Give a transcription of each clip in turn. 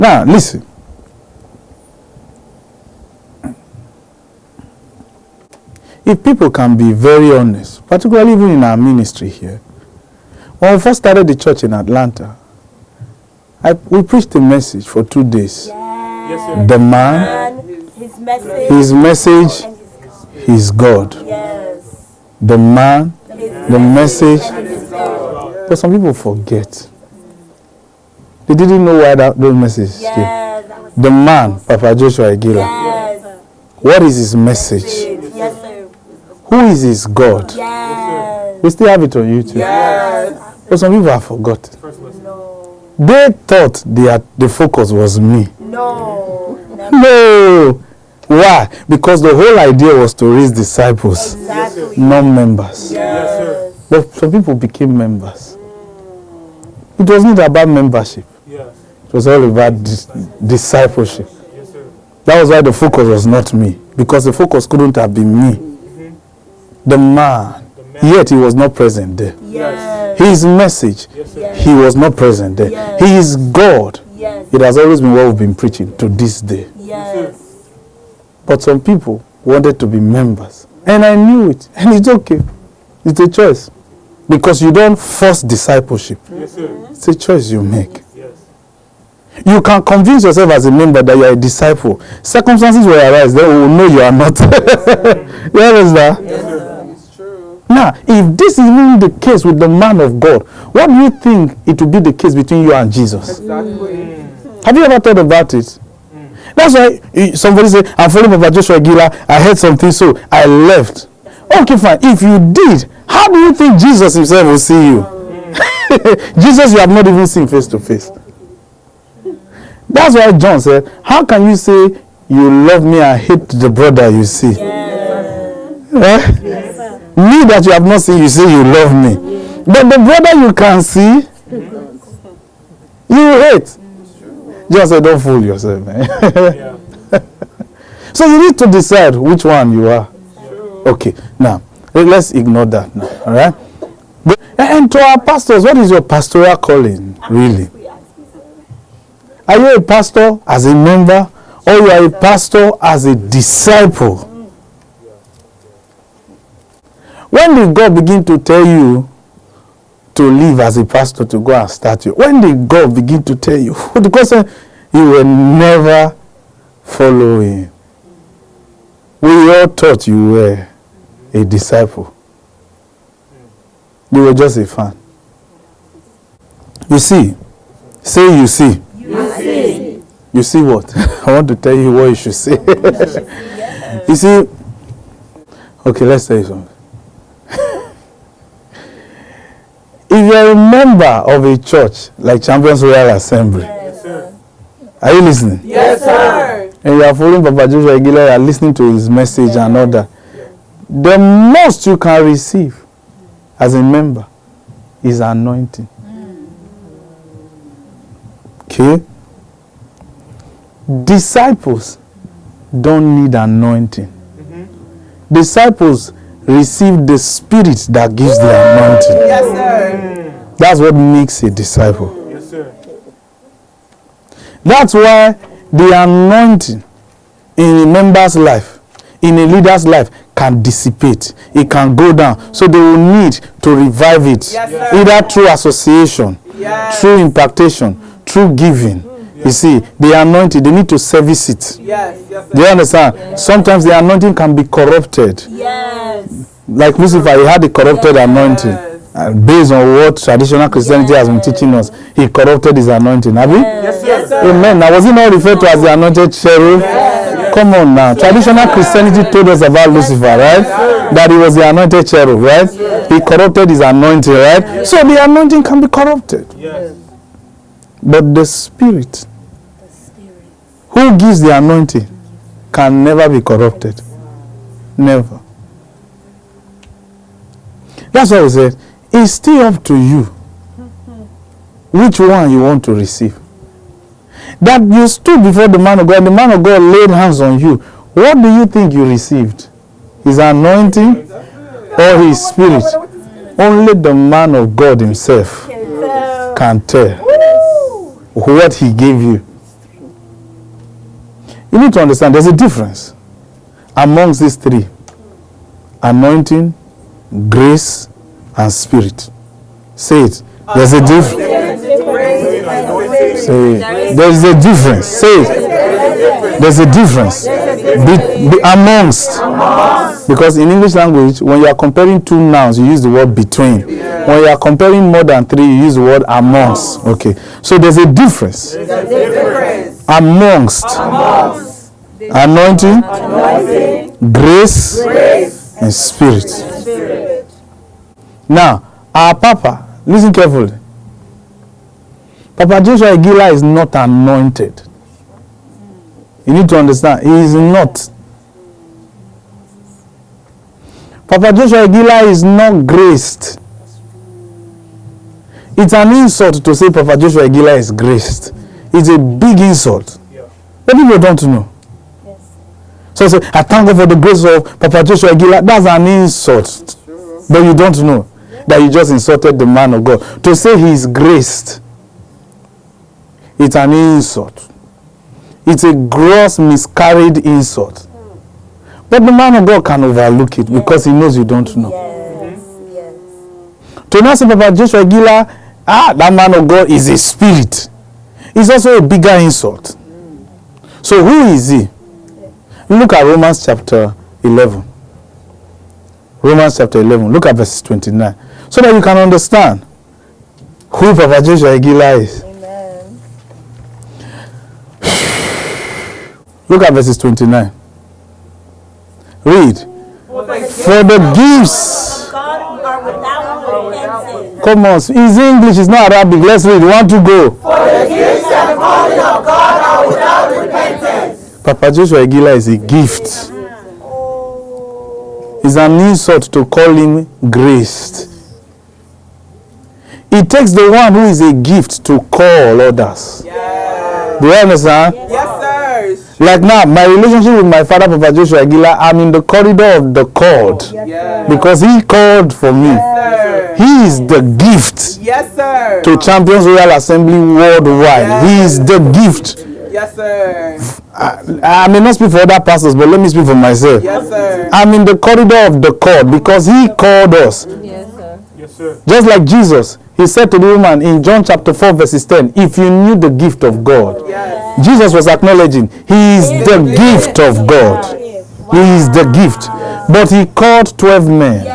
Now, listen. If people can be very honest, particularly even in our ministry here, when we first started the church in Atlanta, we preached a message for 2 days. Yes, the man, his message, his God. Yes. The man, the message. But some people forget. They didn't know why those messages came. The man, Papa Joshua Iginla. Yes. What is his message? Yes, sir. Who is his God? Yes. We still have it on YouTube. Yes. But some people have forgotten. No. They thought the focus was me. No. No. Why? Because the whole idea was to raise disciples, Exactly. not members. Yes. But some people became members. It wasn't about membership. Yes. It was all about discipleship. Yes, sir. That was why the focus was not me. Because the focus couldn't have been me. The man. Yet he was not present there. Yes. His message, Yes, sir. Yes. he was not present there. Yes. He is God. Yes. It has always been what we've been preaching to this day. Yes. But some people wanted to be members. And I knew it. And it's okay. It's a choice. Because you don't force discipleship. Yes, sir. It's a choice you make. Yes. You can convince yourself as a member that you are a disciple. Circumstances will arise, then we will know you are not. You understand? Yes, sir. Now, if this is even the case with the man of God, what do you think it will be the case between you and Jesus? Exactly. Have you ever thought about it? That's why somebody say, I'm following Papa Joshua Iginla, I heard something, so I left. Okay, fine. If you did, how do you think Jesus himself will see you? Jesus you have not even seen face to face. That's why John said, how can you say you love me and hate the brother you see? Yes. Me that you have not seen, you say you love me. But the brother you can see, you hate. John said, don't fool yourself, man. Yeah. So you need to decide which one you are. Okay, now, let's ignore that now, all right? And to our pastors, what is your pastoral calling, really? Are you a pastor as a member, or you are a pastor as a disciple? When did God begin to tell you to leave as a pastor to go and start you? When did God begin to tell you? The question, you will never follow him. We all thought you were a disciple. You were just a fan. You see. Say you see. You see. You see what? I want to tell you what you should say. You see. Okay, let's say something. If you're a member of a church like Champions Royal Assembly, Yes, sir. are you listening? Yes, sir. And you are following Papa Joshua Iginla, you are listening to his message and all that. The most you can receive as a member is anointing. Okay? Disciples don't need anointing. Disciples receive the spirit that gives the anointing. Yes, sir. That's what makes a disciple. Yes, sir. That's why the anointing in a member's life, in a leader's life, can dissipate. It can go down. So they will need to revive it. Yes, either through association, through impartation, through giving. You see, the anointing, they need to service it. Yes. Yes, Do you understand? Sometimes the anointing can be corrupted. Yes. Like Lucifer, he had a corrupted anointing. And based on what traditional Christianity has been teaching us, he corrupted his anointing. Have you? Yes, sir. Amen. Now, was he not referred to as the anointed cherub? Yes. Come on now. Traditional Christianity told us about Lucifer, right? That he was the anointed cherub, right? He corrupted his anointing, right? So the anointing can be corrupted. Yes. But the Spirit, who gives the anointing, can never be corrupted. Never. That's why we said, it's still up to you which one you want to receive. That you stood before the man of God, and the man of God laid hands on you. What do you think you received? His anointing or his spirit? Only the man of God himself can tell what he gave you You need to understand there's a difference amongst these three: anointing, grace, and spirit. Say it. There's a difference. Say it. There's a difference. Say it. There's a difference amongst. Because in English language, when you are comparing two nouns, you use the word between. When you are comparing more than three, you use the word amongst. Okay. So there's a difference amongst anointing, grace, and spirit. Now, our Papa, listen carefully. Papa Joshua Iginla is not anointed. You need to understand, he is not. Papa Joshua Iginla is not graced. It's an insult to say Papa Joshua Iginla is graced. It's a big insult. But people don't know. So say, I thank God for the grace of Papa Joshua Iginla. That's an insult. But you don't know that you just insulted the man of God. To say he is graced, it's an insult. It's a gross miscarried insult. But the man of God can overlook it because he knows you don't know. To now say Papa Joshua Iginla, that man of God is a spirit, it's also a bigger insult. So who is he? Look at Romans chapter 11. Romans chapter 11. Look at verses 29. So that you can understand who Papa Joshua Iginla is. Amen. Look at verses 29. Read. For the gifts. Come on. His English is not Arabic. Let's read. 1, 2, go. For the gifts and calling of God are without repentance. Papa Joshua Iginla is a gift. It's an insult to call him graced. It takes the one who is a gift to call others. Do you understand? Yes, sir. Like now, my relationship with my father, Papa Joshua Iginla, I'm in the corridor of the called because he called for me. He is the gift to Champions Royal Assembly worldwide. He is the gift. Yes, sir. I may not speak for other pastors, but let me speak for myself. Yes, sir. I'm in the corridor of the called because he called us. Yes, sir. Yes, sir. Just like Jesus, he said to the woman in John chapter 4 verses 10, if you knew the gift of God. Yes. Jesus was acknowledging he is the gift of God. He is the gift. But he called 12 men.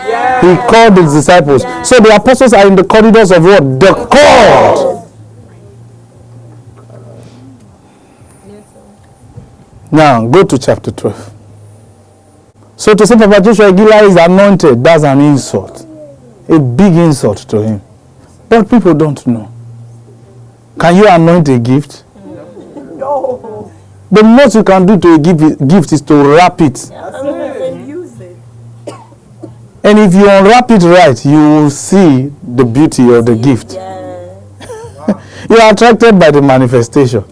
He called his disciples. So the apostles are in the corridors of what? The called. Now, go to chapter 12. So to say Papa Joshua Iginla is anointed, that's an insult. A big insult to him. But people don't know. Can you anoint a gift? No. The most you can do to a gift is to wrap it. And use it. And if you unwrap it right, you will see the beauty of the gift. You are attracted by the manifestation.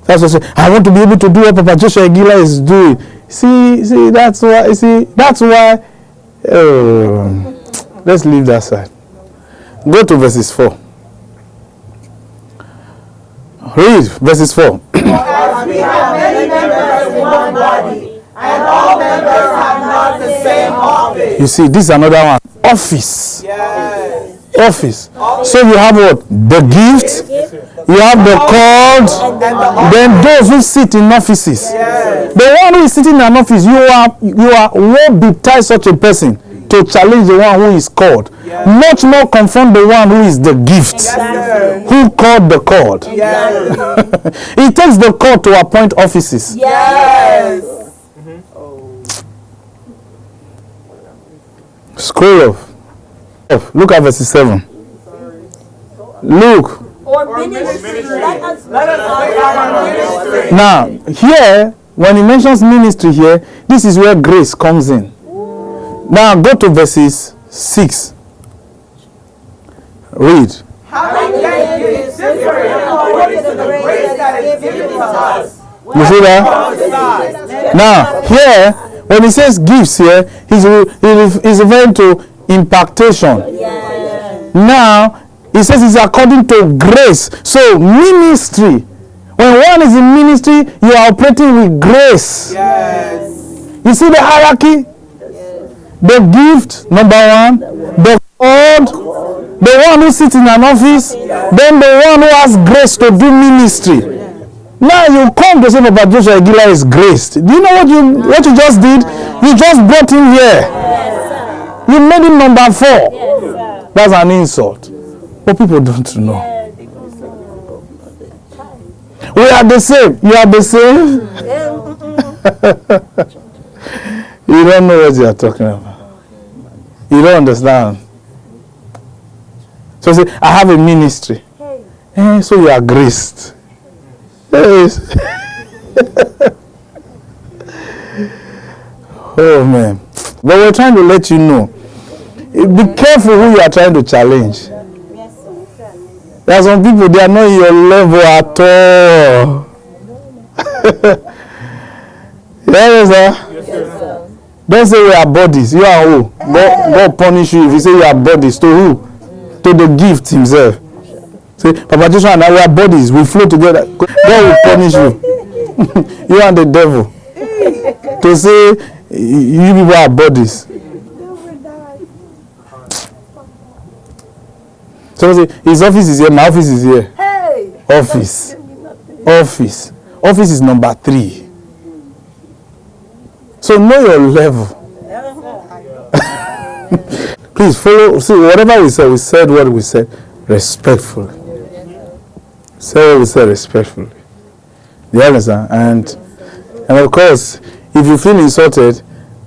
That's what I say. I want to be able to do what Papa Joshua Iginla is doing. See, that's why. Let's leave that side. Go to verses 4. Read verses 4. As we have many members in one body, and all members have not the same office. You see, this is another one. Office. Yes. Office. So you have what? The gift. You have the called. Then those who sit in offices. Yes. The one who is sitting in an office, you are what betides such a person to challenge the one who is called. Yes. Much more confront the one who is the gift. Yes, Who called the called. yes. It takes the called to appoint offices. Yes. Scroll off. Look at verse 7. Look. Or ministry. Let us ministry. Now, here, when he mentions ministry here, this is where grace comes in. Now, go to verses 6. Read. Having then gifts different according to the grace that is given to us. You see that? Now, here, when he says gifts here, he's referring to impartation. Now, he says it's according to grace. So, ministry When one is in ministry, you are operating with grace. Yes. You see the hierarchy? The gift, number one. The God, the one who sits in an office. Then the one who has grace to do ministry. Now you come to say Papa Joshua Iginla is graced. Do you know what you just did? You just brought him here. You made him number 4. That's an insult. But people don't know. We are the same. You are the same. You don't know what you are talking about. You don't understand. So say, I have a ministry. So you are graced. Yes. Oh man. But we're trying to let you know. Be careful who you are trying to challenge. There are some people, they are not your level at all. Yes, sir? Yes, sir. Don't say we are bodies. You are who? God punish you if you say you are bodies. To who? To the gift himself. Say, Papa Joshua and I, we are bodies. We flow together. God will punish you. You and the devil. To say you people are bodies. So say, his office is here, my office is here. Hey. Office. Office is number 3. So know your level. Please follow. See, whatever we said what we said respectfully. Say what we said respectfully. You understand? And of course, if you feel insulted,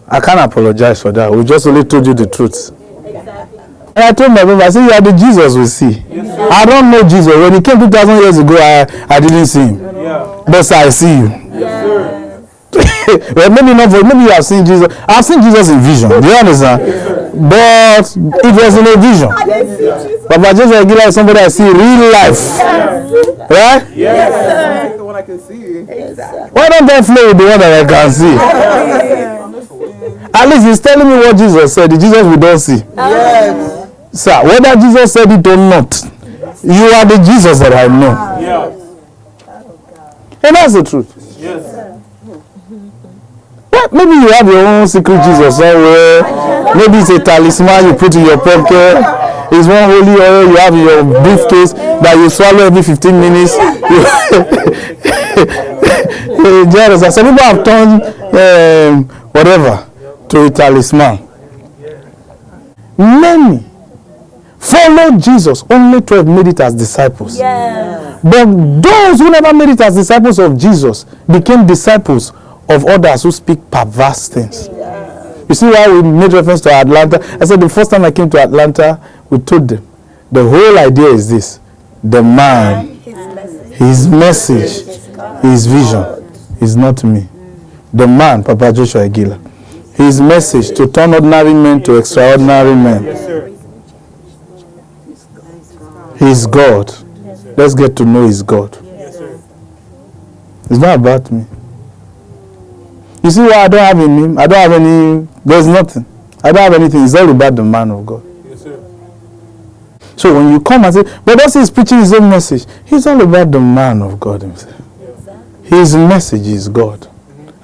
I can't apologize for that. We just only told you the truth. And I told my brother, I said, you are the Jesus we see. Yes, I don't know Jesus. When he came 2,000 years ago, I didn't see him. Yeah. But I see you. Yes. Well, maybe not for maybe you have seen Jesus. I've seen Jesus in vision. Do you understand? Yes. But it was in a vision. Yes. Papa Joshua Iginla is somebody I see in real life. Yes. Right? Yes. The one I can see. Exactly. Why don't I flow with the one that I can see? At least he's telling me what Jesus said. The Jesus we don't see. Yes. Sir, whether Jesus said it or not, you are the Jesus that I know. Yes. And that's the truth. Yes. Well, maybe you have your own secret Jesus somewhere. Maybe it's a talisman you put in your pocket. It's one holy oil you have in your briefcase that you swallow every 15 minutes. Some people have turned whatever to a talisman. Many followed Jesus. Only 12 made it as disciples. Yes. But those who never made it as disciples of Jesus became disciples of others who speak perverse things. Yes. You see why we made reference to Atlanta? I said the first time I came to Atlanta, we told them the whole idea is this: the man, his message, his vision is not me. The man, Papa Joshua Iginla, his message to turn ordinary men to extraordinary men. Yes, sir. He's God. Let's get to know His God. Yes, sir. It's not about me. You see why I don't have a name? I don't have any. There's nothing. I don't have anything. It's all about the man of God. Yes, sir. So when you come and say, Bro.Osi is preaching his own message, he's all about the man of God himself. Exactly. His message is God.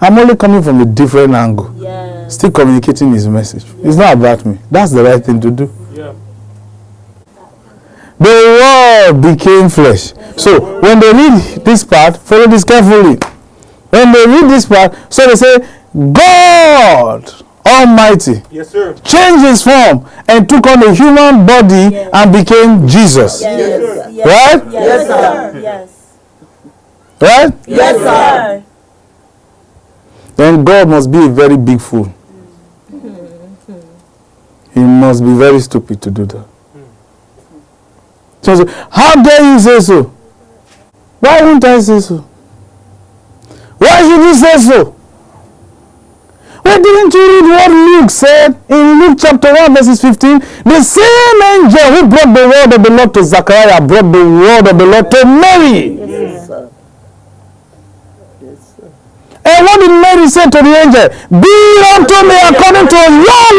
I'm only coming from a different angle. Yeah. Still communicating his message. Yeah. It's not about me. That's the right thing to do. Yeah. The word became flesh. So when they read this part, follow this carefully. When they read this part, so they say, God Almighty, yes, sir, changed his form and took on a human body, yes, and became Jesus. Yes, yes, yes, right? Yes, sir. Yes. Right? Yes, sir. Then God must be a very big fool. He must be very stupid to do that. So, how dare you say so? Why won't I say so? Why should you say so? Well, didn't you read what Luke said in Luke chapter 1 verses 15? The same angel who brought the word of the Lord to Zachariah brought the word of the Lord to Mary. Yes, sir. Yes, sir. And what did Mary say to the angel? Be unto me according to your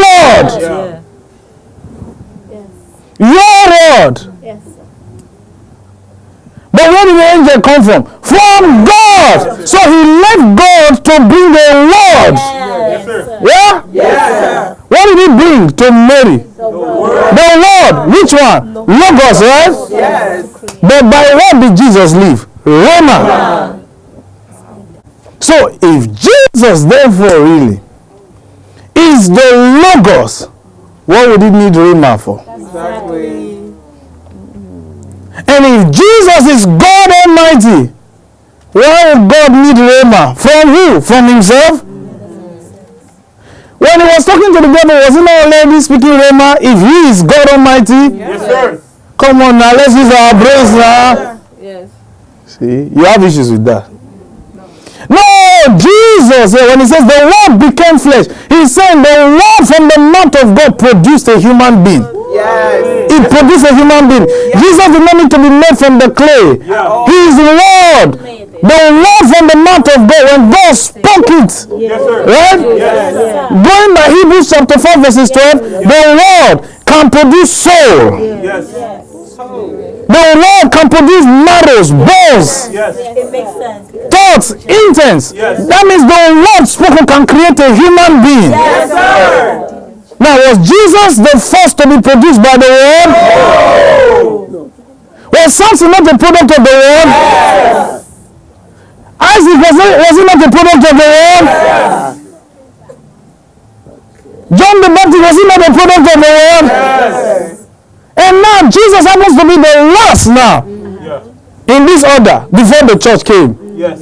word. Yeah. Yes. Your word. Yes, sir. But But where did the angel come from? From God. So he left God to bring the word. Yes, sir. Yeah? Yes, sir. What did he bring to Mary? The word. The word. Which one? Logos, right? Yes. But by what did Jesus live? Rhema. So if Jesus therefore really is the Logos, what would he need Rhema for? Exactly. And if Jesus is God Almighty, why would God need Rhema? From who? From himself? When he was talking to the devil, was he not already speaking Rhema? If he is God Almighty? Yes, sir. Come on now, let's use our brains now. Yes. See, you have issues with that. No, Jesus, when he says the word became flesh, he's saying the word from the mouth of God produced a human being. Yes. It produced a human being. Jesus did not need to be made from the clay. Yeah. He is the word. The word from the mouth of God, when God spoke it. Yes, sir. Right? Yes. Going by Hebrews chapter 4 verses 12, the word can produce soul. Yes. The word can produce marrows, bones, Yes. It makes sense. thoughts, intents. Yes. That means the word spoken can create a human being. Yes, sir. Now, was Jesus the first to be produced by the word? No. Was Samson not a product of the word? Yes. Isaac was he not a product of the word? Yes. John the Baptist, was he not a product of the word? Yes. And now Jesus happens to be the last now Yeah. in this order before the church came. Yes.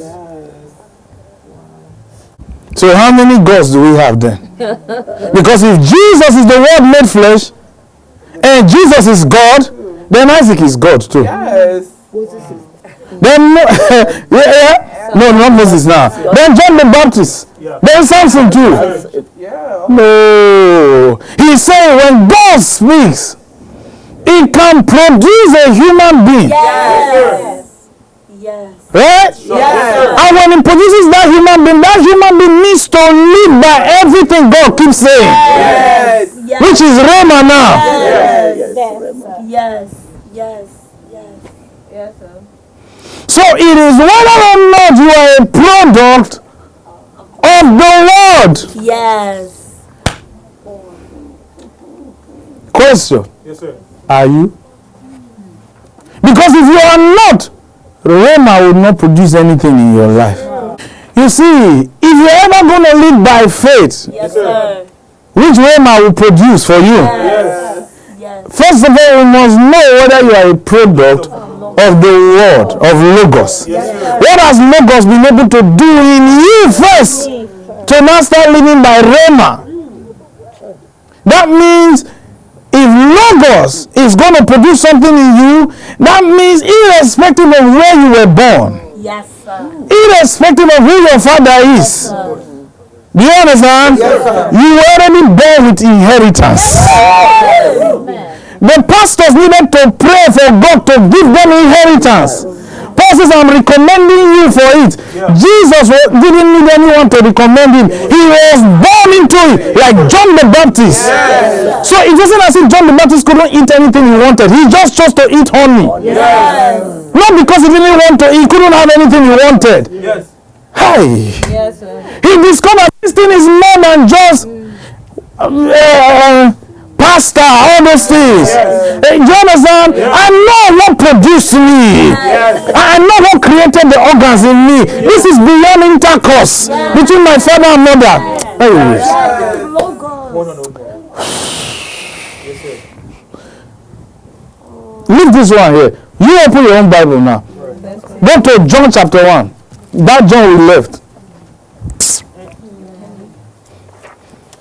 So how many gods do we have then? Because if Jesus is the word made flesh and Jesus is God, then Isaac is God too. Yes. Then no, not Moses now. Then John the Baptist. Yeah. Then Samson too. Yeah. No. He's saying when God speaks, it can produce a human being. Yes. Yes. Right? Yes. And when it produces that human being needs to live by everything God keeps saying. Yes. Yes. Which is Rhema now. Yes. Yes. Yes. Yes. Yes, sir. So it is whether or not you are a product of the word. Yes. Question. Yes, sir. Are you? Because if you are not, Rhema will not produce anything in your life. You see, if you're ever going to live by faith, Yes, sir. which Rhema will produce for you? Yes. Yes. First of all, you must know whether you are a product of the word, of Logos. What has Logos been able to do in you first to now start living by Rhema? That means if Logos is going to produce something in you, that means irrespective of where you were born, Yes, sir. irrespective of who your father is, do you understand? You were already born with inheritance. The pastors needed to pray for God to give them inheritance. Paul says, I'm recommending you for it. Jesus didn't need anyone to recommend him. He was born into it, like John the Baptist. So it wasn't as if John the Baptist couldn't eat anything he wanted. He just chose to eat honey. Not because he didn't want to, he couldn't have anything he wanted. Yes. Hey! Yes, sir. He discovered this thing is more than just pasta, all those things. Do you understand? I know what produced me. I know what created the organs in me. This is beyond intercourse between my father and mother. Hey. Leave this one here. You open your own Bible now. Go to John chapter 1. That John we left.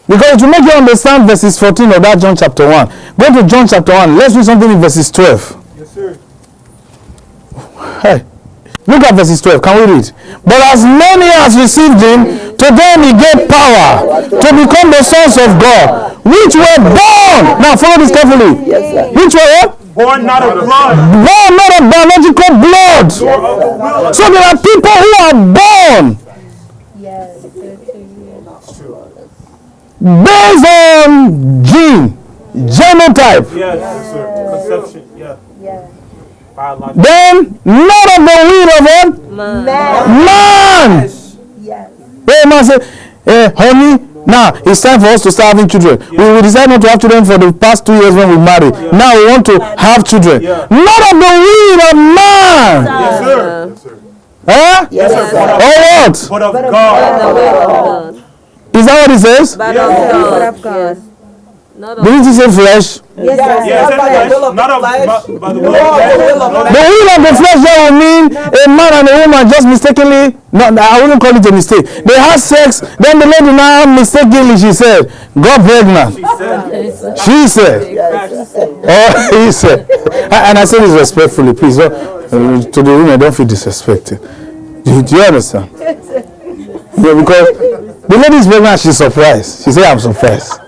Because to make you understand verses 14 of that John chapter 1, go to John chapter 1. Let's read something in verses 12. Yes, sir. Hey, look at verses 12. Can we read? But as many as received him, to them he gave power to become the sons of God, which were born. Now follow this carefully. Which were what? Born not of blood. Born not of biological blood. So there are people who are born based on genotype. Yes, sir. Conception. Yeah. Then not of the will of what? Man. Yes. Hey, man say, hey, honey, now it's time for us to start having children. We decided not to have children for the past 2 years when we married. Now we want to have children. Not of the will of man. Yes, sir. Huh? Yes, sir. Or what? But of God. Is that what it says? But of God. Didn't he say flesh? Yes, Yes, sir. not of by the will of God. The will of the flesh that will mean a man and a woman just mistakenly, no, I wouldn't call it a mistake. They had sex, then the lady now mistakenly, she said, got pregnant. She said. Oh, he said. And I say this respectfully, please. To the women, don't feel disrespected. Do you understand? Yeah, because the lady is pregnant, she's surprised. She said, I'm surprised.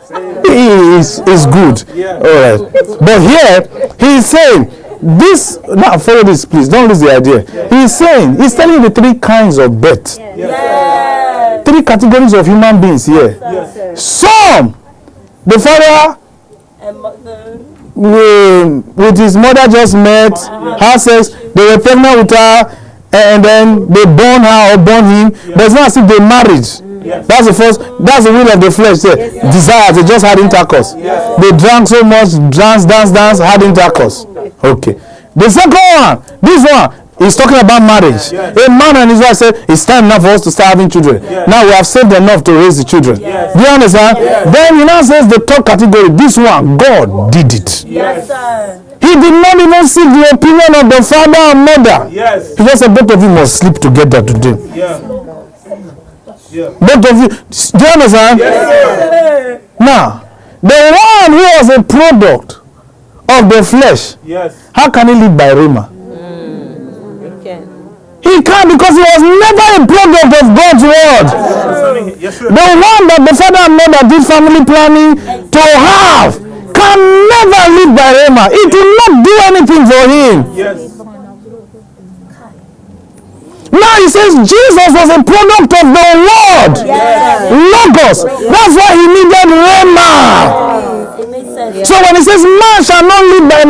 It's good. All right. But here, he's saying, this, now follow this, please. Don't lose the idea. He's saying, he's telling you the 3 kinds of birth. 3 categories of human beings here. Some, the father with his mother just met, had sex, they were pregnant with her, and then they born her or born him, but it's not as if they married. That's the first, that's the will of the flesh. Desires, they just had intercourse. They drank so much, dance, had intercourse. Okay. The second one, this one, he's talking about marriage. A man and his wife said, it's time now for us to start having children. Now we have saved enough to raise the children. Do you understand? Then he now says the third category, this one, God did it. Yes, sir. He did not even seek the opinion of the father and mother. Yes. He just said both of you must sleep together today. Both of you, do you understand? Yes, sir. Now, the one who was a product of the flesh, how can he live by Rhema? He can't, because he was never a product of God's word. Yes, sir. The one that the father and mother did family planning to have can never live by Rhema. It will not do anything for him. Yes. Now he says Jesus was a product of the word. Logos. That's why he needed Rhema. So when he says man shall not live by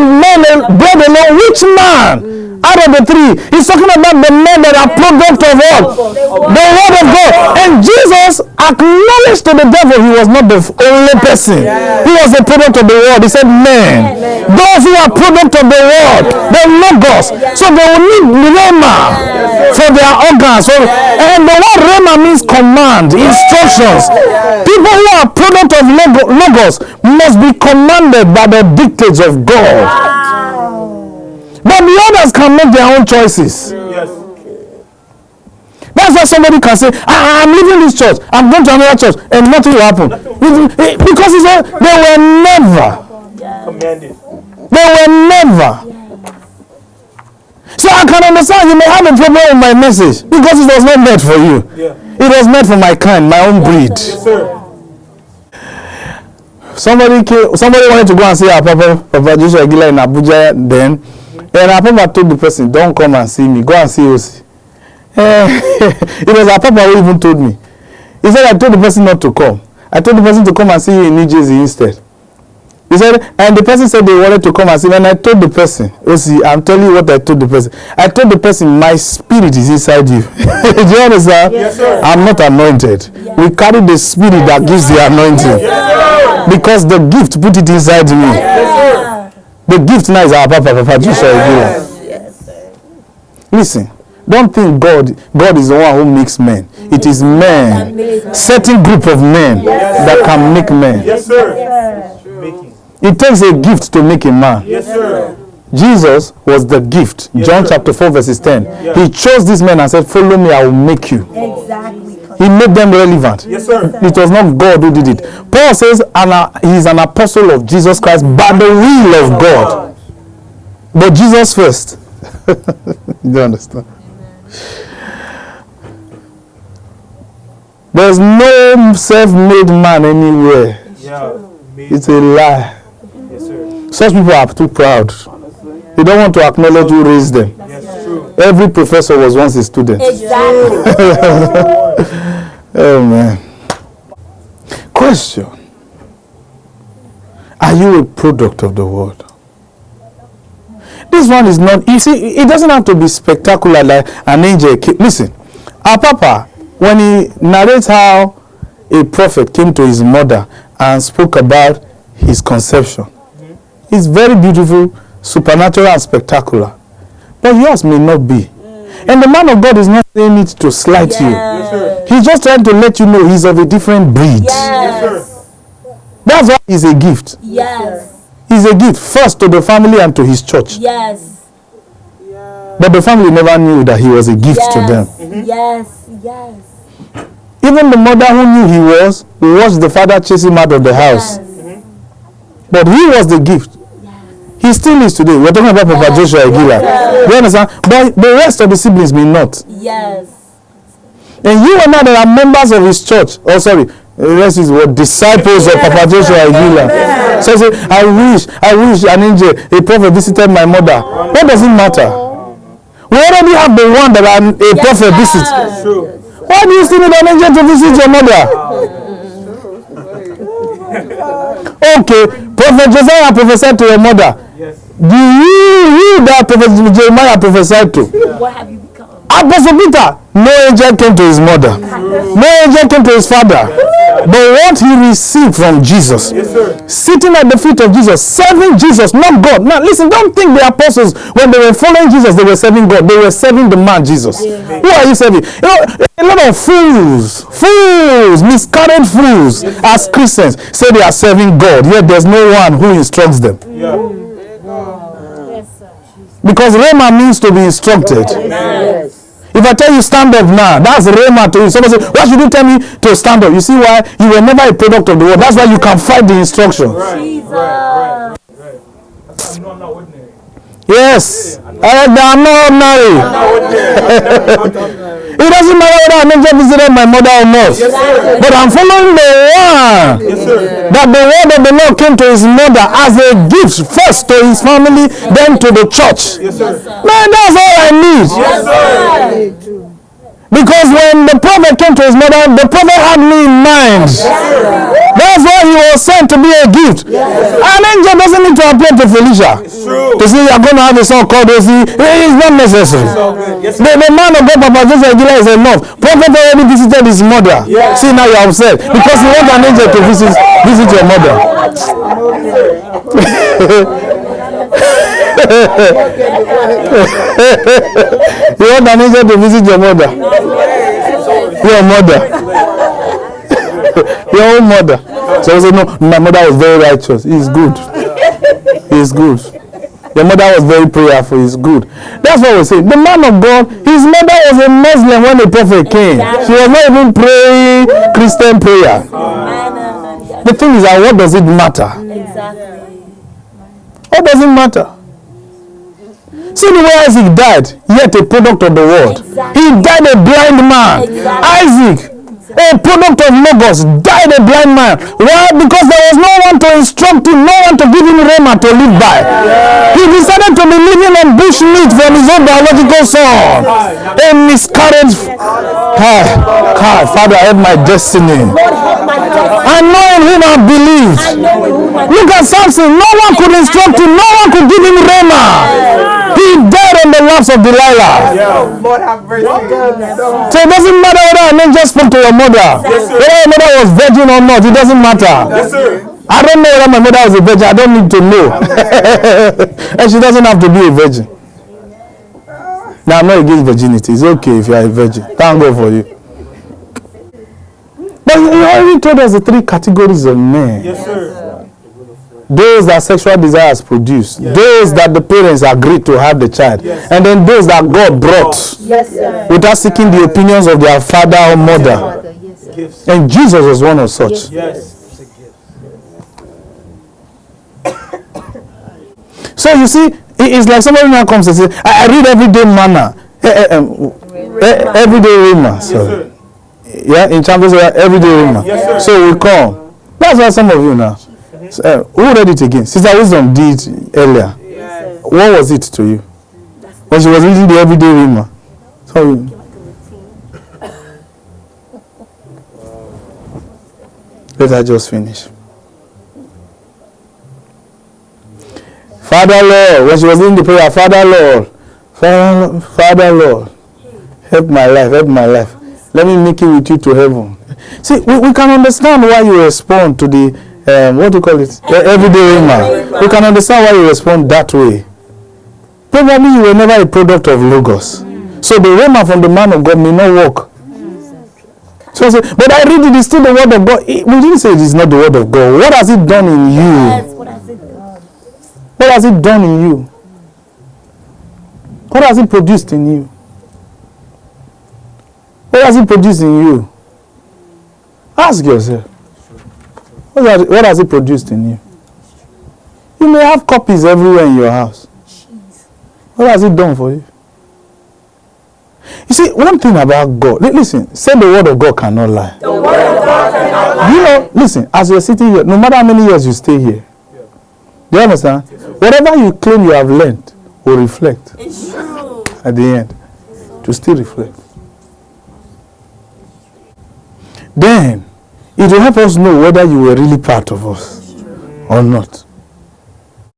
bread alone, which man? Out of the 3, he's talking about the men that are product of what? The word of God. And Jesus acknowledged to the devil he was not the only person. He was a product of the word. He said men. Those who are product of the word, the logos. So they will need rhema for their organs. And the word rhema means command, instructions. People who are product of logos must be commanded by the dictates of God. But the others can make their own choices. Yes. That's why somebody can say, I'm leaving this church, I'm going to another church, and nothing will happen. Because they were never Commanded. They were never. So I can understand you may have a problem with my message because it was not meant for you. It was meant for my kind, my own breed. Yes, sir. Somebody wanted to go and see our Papa Joshua Iginla in Abuja then. And our Papa told the person, don't come and see me, go and see Osi. It was our Papa who even told me. He said, I told the person not to come. I told the person to come and see you in New Jersey instead. He said, and the person said they wanted to come and see me. And I told the person, Osi, I'm telling you what I told the person. I told the person, my spirit is inside you. Do you understand? Yes, sir. I'm not anointed. We carry the spirit that gives the anointing. Because the gift put it inside me. The gift now is our Papa Joshua Iginla. Listen, don't think God is the one who makes men. It is men, certain group of men that can make men. Yes, sir. Making. It takes a gift to make a man. Yes, sir. Jesus was the gift. John chapter 4 verses 10. He chose these men and said, follow me, I will make you. Exactly. He made them relevant. Yes, sir. It was not God who did it. Paul says he is an apostle of Jesus Christ by the will of God. But Jesus first. You don't understand? There's no self-made man anywhere. Yeah. It's a lie. Yes, sir. Such people are too proud. They don't want to acknowledge who raised them. Yes, true. Every professor was once a student. Exactly. Oh man. Question. Are you a product of the world? This one is not, you see, it doesn't have to be spectacular like an angel. Listen, our Papa, when he narrates how a prophet came to his mother and spoke about his conception, it's very beautiful, supernatural, and spectacular. But yours may not be. And the man of God is not saying it to slight you. Yes, sir. He's just trying to let you know he's of a different breed. Yes. Yes, sir. That's why he's a gift. Yes. He's a gift first to the family and to his church. Yes. But the family never knew that he was a gift to them. Yes. Yes. Even the mother who knew he was watched the father chase him out of the house. Yes. But he was the gift. He still is today. We're talking about Papa Joshua Iginla. You understand? But the rest of the siblings may not. Yes. And you and I that are members of his church. Oh, sorry. The rest is what disciples of Papa Joshua Iginla. So say, I wish an angel, a prophet visited my mother. What does it matter? We already have the one that a prophet visits. It's true. Why do you still need an angel to visit your mother? Okay, Prophet Josiah prophesied to your mother. Yes. Do you that Prophet Jeremiah prophesied to? What have you become? Apostle Peter, no angel came to his mother. No angel came to his father. But what he received from Jesus, Yes, sir. sitting at the feet of Jesus, serving Jesus, not God. Now listen, don't think the apostles, when they were following Jesus, they were serving God. They were serving the man Jesus. Who are you serving? You know, a lot of fools, miscarried fools as Christians say they are serving God, yet there's no one who instructs them. Yeah. Because Rhema means to be instructed. If I tell you stand up now, that's Rhema to you. Somebody say, why should you tell me to stand up? You see why? You were never a product of the world. That's why you can fight the instructions. Jesus. Right. That's why I'm not ordinary. Yes. I'm not ordinary. It doesn't matter whether an angel visited my mother or not. Yes, sir. But I'm following the one. Yes, sir. That the word of the Lord came to his mother as a gift, first to his family, then to the church. Yes, sir. Man, that's all I need. Yes, sir. Because when the prophet came to his mother, the prophet had me in mind. That's why he was sent to be a gift. An angel doesn't need to appear to Felicia It's true. to say you're going to have a son called Osi. It's not necessary. So good. Yes, The man of God, Papa Joshua Iginla, is enough. Prophet already visited his mother. See, now you're upset because you want an angel to visit your mother. You want an angel to visit your mother? Your mother. Your own mother. So I say, no, my mother was very righteous. He's good. He's good. Your mother was very prayerful. He's good. That's what we say. The man of God, his mother was a Muslim when the prophet came. She was not even praying Christian prayer. The thing is that what does it matter? Exactly. What does it matter? See the way Isaac died, yet a product of the world. Exactly. He died a blind man. Exactly. Isaac, a product of Logos, died a blind man. Why? Because there was no one to instruct him, no one to give him rhema to live by. He decided to be living on bush meat from his own biological son. A miscarriage. Father, help my destiny. Lord, help my destiny. I know in whom I believed. I know in whom I Look at Samson. No one could instruct him. No one could give him rhema. He died on the laps of Delilah. Lord have mercy. So it doesn't matter whether an angel spoke to your mother. Whether your mother was virgin or not, it doesn't matter. Yes, sir. I don't know whether my mother was a virgin. I don't need to know. And she doesn't have to be a virgin. Now, I'm not against virginity. It's okay if you are a virgin. Thank God for you. But you already told us the three categories of men. Yes, sir. Those that sexual desires produce, those that the parents agreed to have the child, and then those that God brought without seeking the opinions of their father or mother. Gifts. And Jesus was one of such. Yes. So you see, it's like somebody now comes and says, I read everyday manna. Everyday rhema. Sorry. Yeah, in Champions, everyday rhema. Yes, sir. So we come. That's why some of you now. Who read it again? Sister Wisdom did earlier. What was it to you? When she was reading the everyday rhema. So let her just finish. Father Lord, when she was in the prayer, Father Lord, Father Lord, help my life, help my life. Let me make it with you to heaven. See, we can understand why you respond to the, what do you call it? Everyday rhema. We can understand why you respond that way. Probably you were never a product of Logos. So the rhema from the man of God may not work. So I say, but I read it is still the word of God. We didn't say it is not the word of God. What has it done in you? Yes, what has it done? What has it done in you? What has it produced in you? What has it produced in you? Ask yourself. What has it produced in you? You may have copies everywhere in your house. What has it done for you? You see, one thing about God, listen, say the word of God cannot lie. The word of God cannot lie. You know, listen, as you're sitting here, no matter how many years you stay here, do you understand? Whatever you claim you have learned will reflect at the end. To still reflect. Then, it will help us know whether you were really part of us or not.